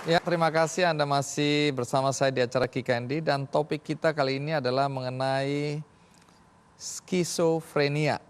Ya, terima kasih Anda masih bersama saya di acara Kikendi dan topik kita kali ini adalah mengenai skizofrenia.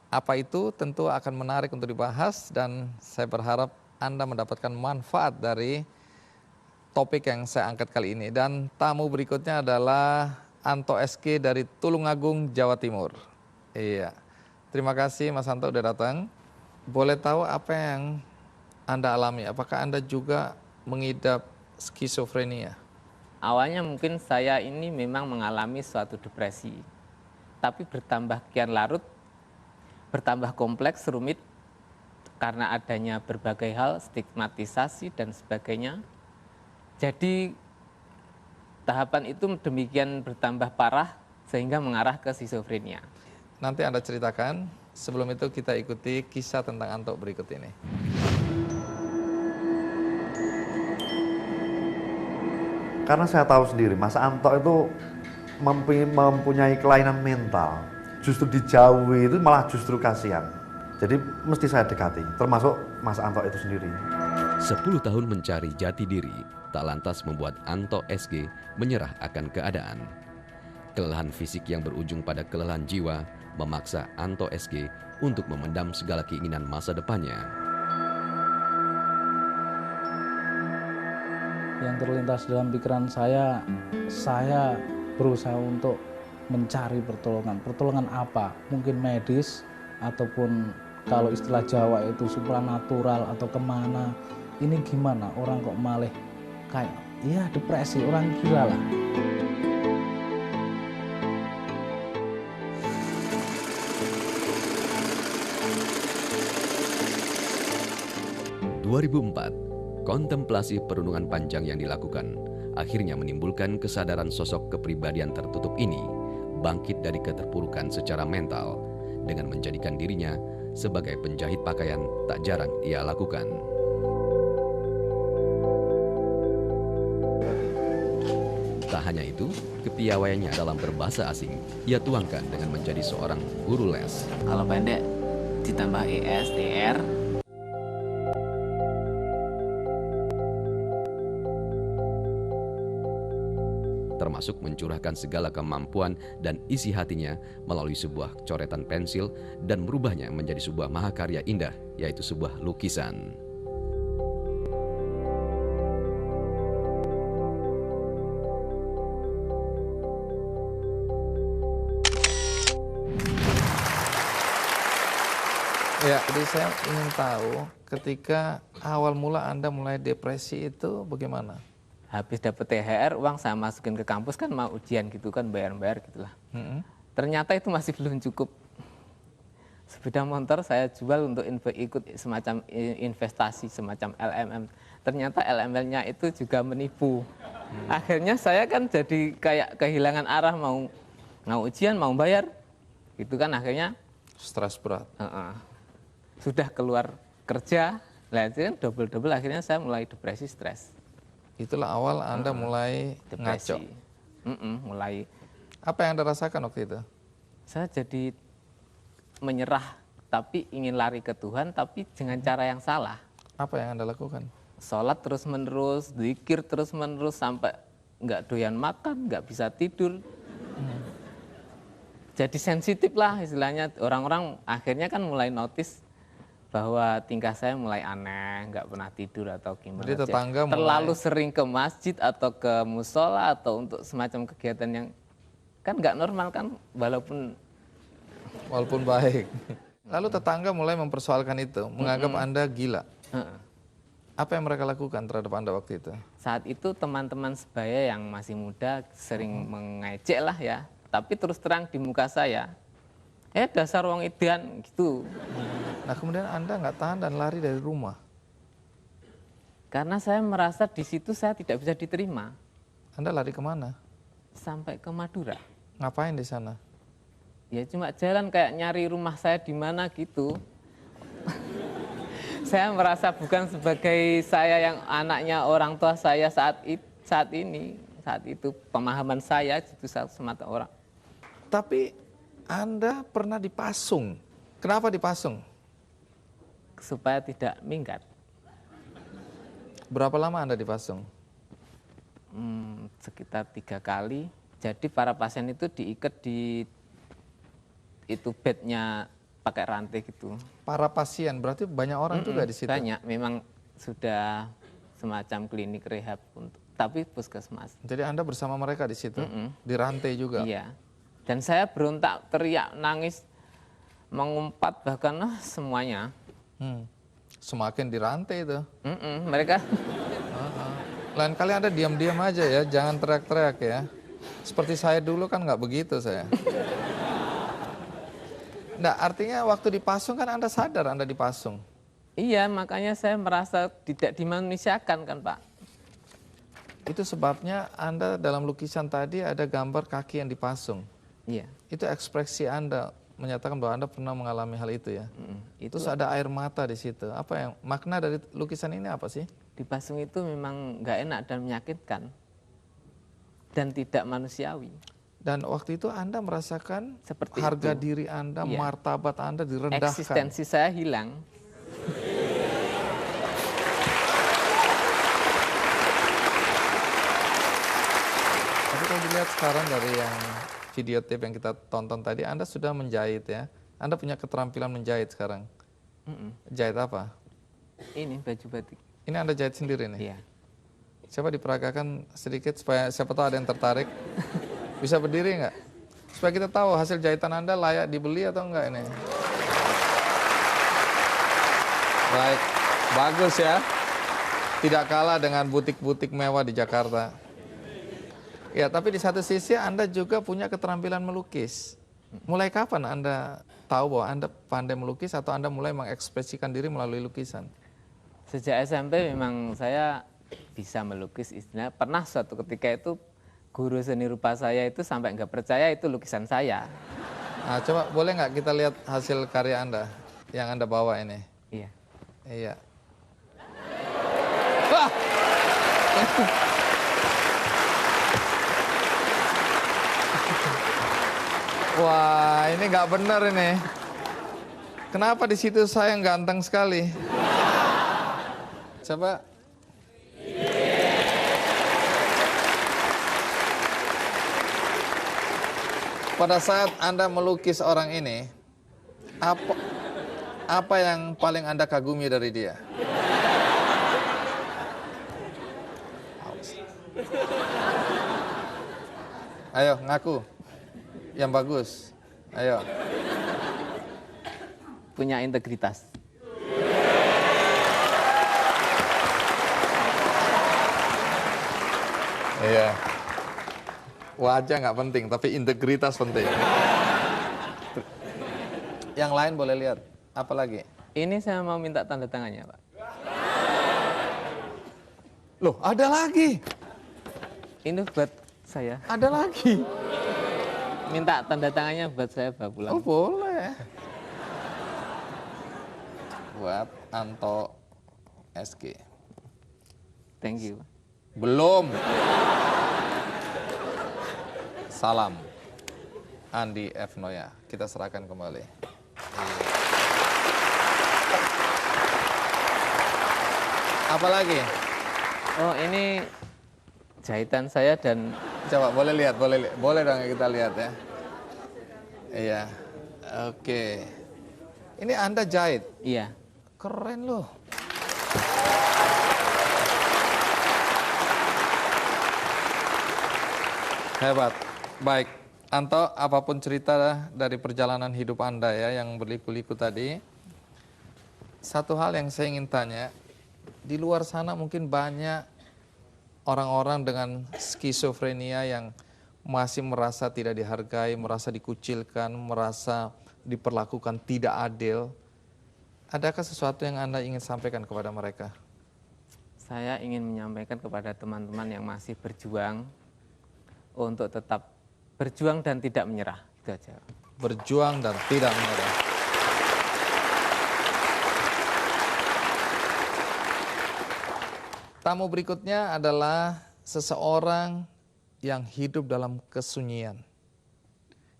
Apa itu? Tentu akan menarik untuk dibahas dan saya berharap Anda mendapatkan manfaat dari topik yang saya angkat kali ini. Dan tamu berikutnya adalah Anto SK dari Tulungagung, Jawa Timur. Iya, terima kasih Mas Anto udah datang. Boleh tahu apa yang Anda alami? Apakah Anda juga mengidap skizofrenia? Awalnya mungkin saya ini memang mengalami suatu depresi, tapi bertambah kian larut, bertambah kompleks, rumit, karena adanya berbagai hal, stigmatisasi dan sebagainya. Jadi tahapan itu demikian bertambah parah sehingga mengarah ke skizofrenia. Nanti Anda ceritakan, sebelum itu kita ikuti kisah tentang Anto berikut ini. Karena saya tahu sendiri, Mas Anto itu mempunyai kelainan mental. Justru dijauhi itu malah justru kasihan. Jadi mesti saya dekati, termasuk Mas Anto itu sendiri. 10 tahun mencari jati diri, tak lantas membuat Anto SG menyerah akan keadaan. Kelelahan fisik yang berujung pada kelelahan jiwa memaksa Anto SG untuk memendam segala keinginan masa depannya. Yang terlintas dalam pikiran saya berusaha untuk mencari pertolongan. Pertolongan apa? Mungkin medis, ataupun kalau istilah Jawa itu supranatural atau kemana. Ini gimana? Orang kok malah kayak, ya depresi, orang gila lah. Kontemplasi perenungan panjang yang dilakukan akhirnya menimbulkan kesadaran sosok kepribadian tertutup ini bangkit dari keterpurukan secara mental dengan menjadikan dirinya sebagai penjahit pakaian tak jarang ia lakukan. Tak hanya itu, kepiawaiannya dalam berbahasa asing ia tuangkan dengan menjadi seorang guru les. Kalau pendek ditambah ES, TR, termasuk mencurahkan segala kemampuan dan isi hatinya melalui sebuah coretan pensil dan merubahnya menjadi sebuah mahakarya indah, yaitu sebuah lukisan. Ya, jadi saya ingin tahu ketika awal mula Anda mulai depresi itu bagaimana? habis dapat THR, uang saya masukin ke kampus kan mau ujian gitu kan, bayar-bayar gitulah. Ternyata itu masih belum cukup. Sepeda motor saya jual untuk ikut semacam investasi, semacam LMM. Ternyata LML-nya itu juga menipu. Akhirnya saya kan jadi kayak kehilangan arah, mau ujian, mau bayar. Gitu kan akhirnya. Stres berat. Sudah keluar kerja, lah itu kan double-double, akhirnya saya mulai depresi, stres. Itulah awal Anda mulai Depresi. ngaco. Mulai. Apa yang Anda rasakan waktu itu? Saya jadi menyerah, tapi ingin lari ke Tuhan, tapi dengan cara yang salah. Apa yang Anda lakukan? Sholat terus-menerus, zikir terus-menerus, sampai nggak doyan makan, nggak bisa tidur. Jadi sensitif lah istilahnya. Orang-orang akhirnya kan mulai notice bahwa tingkah saya mulai aneh, nggak pernah tidur atau gimana. Jadi tetangga terlalu mulai... sering ke masjid atau ke musola atau untuk semacam kegiatan yang kan nggak normal kan, walaupun baik. Lalu tetangga mulai mempersoalkan itu, menganggap Anda gila. Apa yang mereka lakukan terhadap Anda waktu itu? Saat itu teman-teman sebaya yang masih muda sering mengejek lah ya, tapi terus terang di muka saya, dasar wong edan gitu. Nah kemudian Anda nggak tahan dan lari dari rumah. Karena saya merasa di situ saya tidak bisa diterima. Anda lari kemana? Sampai ke Madura. Ngapain di sana? Ya cuma jalan kayak nyari rumah saya di mana gitu. Saya merasa bukan sebagai saya yang anaknya orang tua saya saat itu pemahaman saya itu semata orang. Tapi Anda pernah dipasung. Kenapa dipasung? Supaya tidak minggat. Berapa lama Anda dipasung? Sekitar 3 kali. Jadi para pasien itu diikat di itu bednya pakai rantai gitu. Para pasien, berarti banyak orang juga di situ? Banyak, memang sudah semacam klinik rehab untuk, tapi puskesmas. Jadi Anda bersama mereka di situ? Di rantai juga? Iya. Dan saya berontak, teriak, nangis, mengumpat bahkan semuanya. Semakin di rantai itu. Mereka Lain kali Anda diam-diam aja ya, jangan teriak-teriak ya. Seperti saya dulu kan nggak begitu saya. Nah, artinya waktu dipasung kan Anda sadar Anda dipasung. iya, makanya saya merasa tidak dimanusiakan kan Pak. Itu sebabnya Anda dalam lukisan tadi ada gambar kaki yang dipasung. Iya. Itu ekspresi Anda menyatakan bahwa Anda pernah mengalami hal itu ya. Itu Terus ada air mata di situ. Apa yang makna dari lukisan ini apa sih? dipasung itu memang nggak enak dan menyakitkan dan tidak manusiawi. Dan waktu itu Anda merasakan Seperti harga itu. diri Anda, Iya. martabat Anda direndahkan. Eksistensi saya hilang. Tapi kalau dilihat sekarang dari yang video tape yang kita tonton tadi, Anda sudah menjahit ya. Anda punya keterampilan menjahit sekarang. Jahit apa? Ini baju batik. Ini Anda jahit sendiri nih? Iya. Coba diperagakan sedikit supaya siapa tahu ada yang tertarik. Bisa berdiri nggak? Supaya kita tahu hasil jahitan Anda layak dibeli atau enggak ini. Baik, bagus ya. Tidak kalah dengan butik-butik mewah di Jakarta. Ya, tapi di satu sisi Anda juga punya keterampilan melukis. Mulai kapan Anda tahu bahwa Anda pandai melukis atau Anda mulai mengekspresikan diri melalui lukisan? Sejak SMP memang saya bisa melukis, istilahnya pernah suatu ketika itu guru seni rupa saya itu sampai nggak percaya itu lukisan saya. Nah, coba boleh nggak kita lihat hasil karya Anda yang Anda bawa ini? Iya. Iya. Wah, ini nggak benar ini. Kenapa di situ saya yang ganteng sekali? Coba. Pada saat Anda melukis orang ini, apa yang paling Anda kagumi dari dia? Ayo, ngaku. Yang bagus. Ayo. Punya integritas. Iya. Wajah nggak penting, tapi integritas penting. Yang lain boleh lihat. Apa lagi? Ini saya mau minta tanda tangannya, Pak. Loh, ada lagi. Ini buat saya. Ada lagi. Minta tanda tangannya buat saya bawa pulang. Oh, boleh. Buat Anto SG. Thank you. Belum. Salam. Andi F. Noya. Kita serahkan kembali. Apa lagi? Oh, ini jahitan saya dan Coba boleh lihat, boleh dong kita lihat ya. Iya. Oke. Ini Anda jahit. iya. Keren loh. Hebat. Baik. Anto, apapun cerita dari perjalanan hidup Anda ya yang berliku-liku tadi. Satu hal yang saya ingin tanya, di luar sana mungkin banyak orang-orang dengan skizofrenia yang masih merasa tidak dihargai, merasa dikucilkan, merasa diperlakukan tidak adil. Adakah sesuatu yang Anda ingin sampaikan kepada mereka? Saya ingin menyampaikan kepada teman-teman yang masih berjuang untuk tetap berjuang dan tidak menyerah. Itu aja. Berjuang dan tidak menyerah. Tamu berikutnya adalah seseorang yang hidup dalam kesunyian.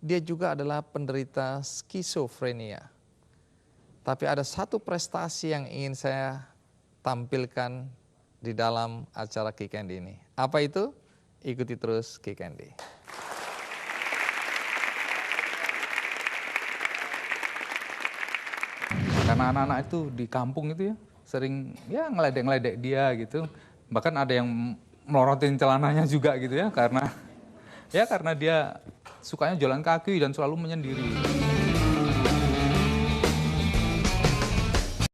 Dia juga adalah penderita skizofrenia. Tapi ada satu prestasi yang ingin saya tampilkan di dalam acara Kick Candy ini. Apa itu? Ikuti terus Kick Candy. Karena anak-anak itu di kampung itu ya sering ya ngeledek-ngeledek dia gitu. Bahkan ada yang melorotin celananya juga gitu ya karena dia sukanya jalan kaki dan selalu menyendiri.